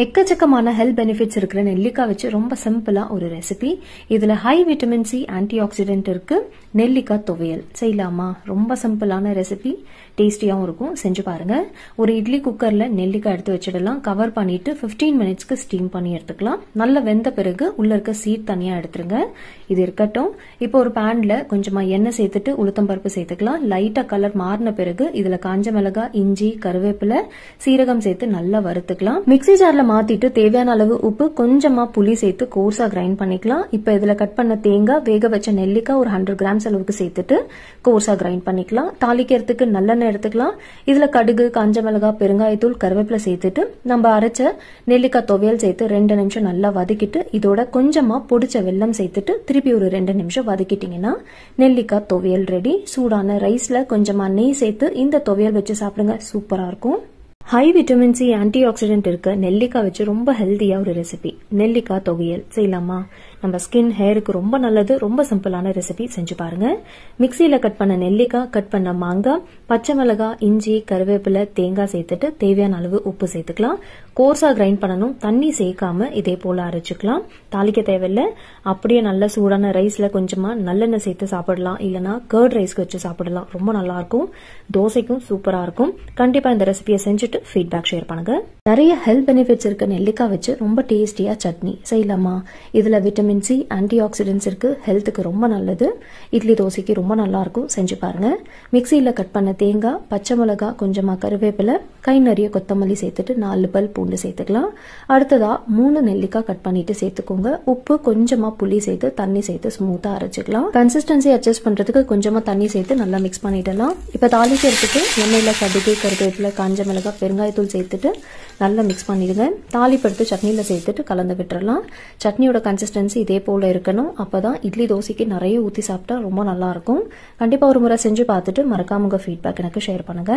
எக்கச்சக்கமான health benefits இருக்கிற நெல்லிக்காய் வச்சு ரொம்ப சிம்பிளா ஒரு ரெசிபி. இதுல high vitamin C anti accident இருக்கு. நெல்லிக்காய் துவையல் செய்யலாமா? ரொம்ப சிம்பிளான ரெசிபி, டேஸ்டியாவும் இருக்கும். செஞ்சு பாருங்க. ஒரு இட்லி குக்கர்ல நெல்லிக்காய் எடுத்து வச்சிடலாம். கவர் பண்ணிட்டு 15 மினிட்ஸ்க்கு ஸ்டீம் பண்ணி எடுத்துக்கலாம். நல்ல வெந்த பிறகு உள்ள இருக்க சீட் தனியா எடுத்துருங்க. இது இருக்கட்டும். இப்போ ஒரு பேன்ல கொஞ்சமா எண்ணெய் சேர்த்துட்டு உளுத்தம் பருப்பு சேர்த்துக்கலாம். லைட்டா கலர் மாறின பிறகு இதுல காஞ்ச மிளகாய், இஞ்சி, கருவேப்பிலை, சீரகம் சேர்த்து நல்லா வறுத்துக்கலாம். மிக்ஸி ஜார்ல மாத்திட்டு தேவையான அளவு உப்பு, கொஞ்சமா புளி சேர்த்து கோர்ஸா கிரைண்ட் பண்ணிக்கலாம். இப்ப இதுல கட் பண்ண தேங்காய், வேக வச்ச நெல்லிக்காய் ஒரு 100 கிராம்ஸ் அளவுக்கு சேர்த்துட்டு கோர்ஸா கிரைண்ட் பண்ணிக்கலாம். தாளிக்கிறதுக்கு நல்லெண்ணெய் எடுத்துக்கலாம். இதுல கடுகு, காஞ்ச மிளகாய், பெருங்காயத்தூள், கருவேப்பிலை சேர்த்துட்டு நம்ம அரைச்ச நெல்லிக்காய் துவையல் சேர்த்து 2 நிமிஷம் நல்லா வதக்கிட்டு இதோட கொஞ்சமா பொடிச்ச வெல்லம் சேர்த்துட்டு திருப்பி ஒரு 2 நிமிஷம் வதக்கிட்டீங்கன்னா நெல்லிக்காய் துவையல் ரெடி. சூடான ரைஸ்ல கொஞ்சமா நெய் சேர்த்து இந்த துவையல் வச்சு சாப்பிடுங்க. சூப்பரா இருக்கும். High vitamin C anti accident இருக்க நெல்லிக்காய் வச்சு ரொம்ப ஹெல்த்தியா ஒரு ரெசிபி, நெல்லிக்காய் துவையல் செய்யலாமா? நம்ம ஸ்கின், ஹேருக்கு ரொம்ப நல்லது. ரொம்ப சிம்பிளான ரெசிபி, செஞ்சு பாருங்க. மிக்சியில கட் பண்ண நெல்லிக்காய், கட் பண்ண மாங்காய், பச்சை மிளகாய், இஞ்சி, கருவேப்பிலை, தேங்காய் சேர்த்துட்டு தேவையான அளவு உப்பு சேர்த்துக்கலாம். கோர்ஸா கிரைண்ட் பண்ணணும். தண்ணி சேர்க்காம இதே போல அரைச்சுக்கலாம். தாளிக்க தேவையில்லை. அப்படியே நல்ல சூடான ரைஸ்ல கொஞ்சமா நல்லெண்ணெய் சேர்த்து சாப்பிடலாம். இல்லனா கர்ட் ரைஸ்க்கு வச்சு சாப்பிடலாம். ரொம்ப நல்லா இருக்கும். தோசைக்கும் சூப்பரா இருக்கும். கண்டிப்பா இந்த ரெசிபியை செஞ்சுட்டு ஃபீட்பேக் ஷேர் பண்ணுங்க. நிறைய ஹெல்த் பெனிஃபிட்ஸ் இருக்க நெல்லிக்காய் வச்சு ரொம்ப டேஸ்டியா சட்னி செய்யலாமா? இதுல விட்டமின் சி, ஆன்டி ஆக்சிடென்ட்ஸ் இருக்கு. ஹெல்த்துக்கு ரொம்ப நல்லது. இட்லி தோசைக்கு ரொம்ப நல்லா இருக்கும். செஞ்சு பாருங்க. மிக்சியில கட் பண்ண தேங்காய், பச்சை மிளகாய், கொஞ்சமா கருவேப்பிலை, கை நிறைய கொத்தமல்லி சேர்த்துட்டு 4 பல் பூண்டு சேர்த்துக்கலாம். அடுத்ததா 3 நெல்லிக்காய் கட் பண்ணிட்டு சேர்த்துக்கோங்க. உப்பு, கொஞ்சமா புளி சேர்த்து தண்ணி சேர்த்து ஸ்மூத்தா அரைச்சுக்கலாம். கன்சிஸ்டன்சி அட்ஜஸ்ட் பண்றதுக்கு கொஞ்சமா தண்ணி சேர்த்து நல்லா மிக்ஸ் பண்ணிடலாம். இப்ப தாளிக்கிறதுக்கு எண்ணெயில கடுகு, கருவேப்பிலை, காஞ்ச மிளகாய், பெருங்காயத்தூள் சேர்த்துட்டு நல்லா மிக்ஸ் பண்ணிடுங்க. தாளிப்படுத்து சட்னியில சேர்த்துட்டு கலந்து விட்டுறலாம். சட்னியோட கன்சிஸ்டன்சி இதே போல இருக்கணும். அப்பதான் இட்லி தோசைக்கு நிறைய ஊத்தி சாப்பிட்டா ரொம்ப நல்லா இருக்கும். கண்டிப்பா ஒரு முறை செஞ்சு பார்த்துட்டு மறக்காம உங்க ஃபீட்பேக் எனக்கு ஷேர் பண்ணுங்க.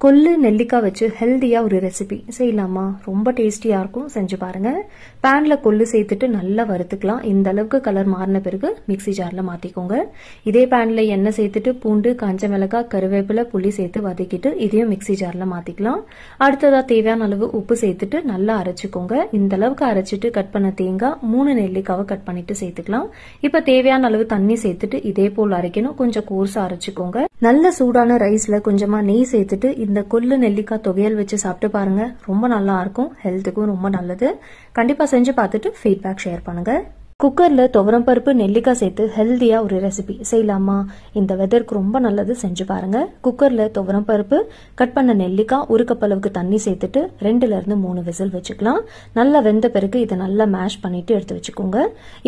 கொள்ளு நெல்லிக்காய் வச்சு ஹெல்த்தியா ஒரு ரெசிபி செய்யலாமா? ரொம்ப டேஸ்டியா இருக்கும். செஞ்சு பாருங்க. பேன்ல கொள்ளு சேர்த்துட்டு நல்லா வறுத்துக்கலாம். இந்த அளவுக்கு கலர் மாறின பிறகு மிக்ஸி ஜார்ல மாத்திக்கோங்க. இதே பேன்ல எண்ணெய் சேர்த்துட்டு பூண்டு, காஞ்ச மிளகாய், கருவேப்பிலை, புளி சேர்த்து வதக்கிட்டு இதையும் மிக்ஸி ஜார்ல மாத்திக்கலாம். அடுத்ததா தேவையான அளவு உப்பு சேர்த்துட்டு நல்லா அரைச்சுக்கோங்க. இந்த அளவுக்கு அரைச்சிட்டு கட் பண்ண தேங்காய், 3 நெல்லிக்காவை கட் பண்ணிட்டு சேர்த்துக்கலாம். இப்ப தேவையான அளவு தண்ணி சேர்த்துட்டு இதே போல் அரைக்கணும். கொஞ்சம் கோர்ஸா அரைச்சுக்கோங்க. நல்ல சூடான ரைஸ்ல கொஞ்சமா நெய் சேர்த்துட்டு இந்த கொள்ளு நெல்லிக்காய் துவையல் வச்சு சாப்பிட்டு பாருங்க. ரொம்ப நல்லா இருக்கும். ஹெல்த்துக்கும் ரொம்ப நல்லது. கண்டிப்பா செஞ்சு பார்த்துட்டு ஃபீட்பேக் ஷேர் பண்ணுங்க. குக்கர்ல துவரம் பருப்பு, நெல்லிக்காய் சேர்த்து ஹெல்தியா ஒரு ரெசிபி செய்யலாமா? இந்த வெதருக்கு ரொம்ப நல்லது. செஞ்சு பாருங்க. குக்கர்ல துவரம் பருப்பு, கட் பண்ண நெல்லிக்காய், 1 கப் அளவுக்கு தண்ணி சேர்த்துட்டு 2ல இருந்து 3 விசில் வச்சுக்கலாம். நல்லா வெந்த பிறகு இதை நல்லா மேஷ் பண்ணிட்டு எடுத்து வச்சுக்கோங்க.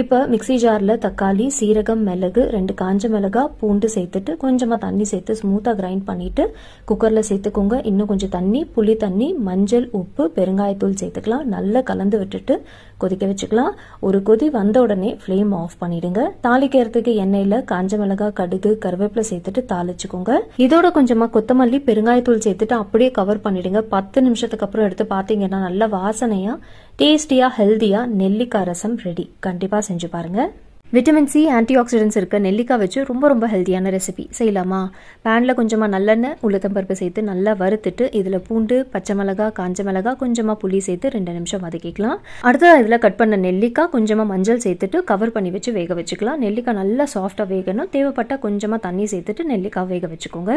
இப்ப மிக்ஸி ஜார்ல தக்காளி, சீரகம், மிளகு, 2 காஞ்ச மிளகாய், பூண்டு சேர்த்துட்டு கொஞ்சமா தண்ணி சேர்த்து ஸ்மூத்தா கிரைண்ட் பண்ணிட்டு குக்கர்ல சேர்த்துக்கோங்க. இன்னும் கொஞ்சம் தண்ணி, புளி தண்ணி, மஞ்சள், உப்பு, பெருங்காயத்தூள் சேர்த்துக்கலாம். நல்லா கலந்து விட்டுட்டு கொதிக்க வச்சுக்கலாம். ஒரு கொதி வந்த உடனே ஃப்ளேம் ஆஃப் பண்ணிடுங்க. தாளிக்கிறதுக்கு எண்ணெயில காஞ்ச மிளகாய், கடுகு, கருவேப்பிலை சேர்த்துட்டு தாளிச்சுக்கோங்க. இதோட கொஞ்சமா கொத்தமல்லி, பெருங்காயத்தூள் சேர்த்துட்டு அப்படியே கவர் பண்ணிடுங்க. 10 நிமிஷத்துக்கு அப்புறம் எடுத்து பாத்தீங்கன்னா நல்ல வாசனையா, டேஸ்டியா, ஹெல்தியா நெல்லிக்காய் ரசம் ரெடி. கண்டிப்பா செஞ்சு பாருங்க. விட்டமின் சி, ஆன்டி ஆக்சிடென்ட்ஸ் இருக்க நெல்லிக்காய் வச்சு ரொம்ப ரொம்ப ஹெல்த்தியான ரெசிபி செய்யலாமா? பேன்ல கொஞ்சமா நல்லெண்ணெய், உளுத்தம் பருப்பு சேர்த்து நல்லா வறுத்துட்டு இதுல பூண்டு, பச்சை மிளகாய், காஞ்ச மிளகாய், கொஞ்சமா புளி சேர்த்து 2 நிமிஷம் வதக்கிக்கலாம். அடுத்தது இதுல கட் பண்ண நெல்லிக்காய், கொஞ்சமா மஞ்சள் சேர்த்துட்டு கவர் பண்ணி வச்சு வேக வச்சுக்கலாம். நெல்லிக்காய் நல்லா சாஃப்டா வேகணும். தேவைப்பட்டா கொஞ்சமா தண்ணி சேர்த்துட்டு நெல்லிக்காய் வேக வச்சுக்கோங்க.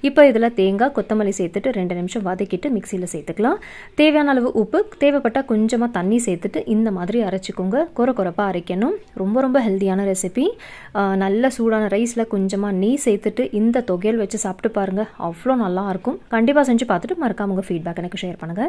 இப்போ இதுல தேங்காய், கொத்தமல்லி சேர்த்துட்டு 2 நிமிஷம் வதக்கிட்டு மிக்சியில சேர்த்துக்கலாம். தேவையான அளவு உப்பு, தேவைப்பட்டா கொஞ்சமா தண்ணி சேர்த்துட்டு இந்த மாதிரி அரைச்சிக்கோங்க. கொரப்பா அரைக்கணும். ரொம்ப ரொம்ப ஹெல்தியான ரெசிபி. நல்ல சூடான ரைஸ்ல கொஞ்சமா நெய் சேர்த்துட்டு இந்த தொகையல் வச்சு சாப்பிட்டு பாருங்க. அவ்வளோ நல்லா இருக்கும். கண்டிப்பா செஞ்சு பார்த்துட்டு மறக்காம உங்க ஃபீட்பேக் எனக்கு ஷேர் பண்ணுங்க.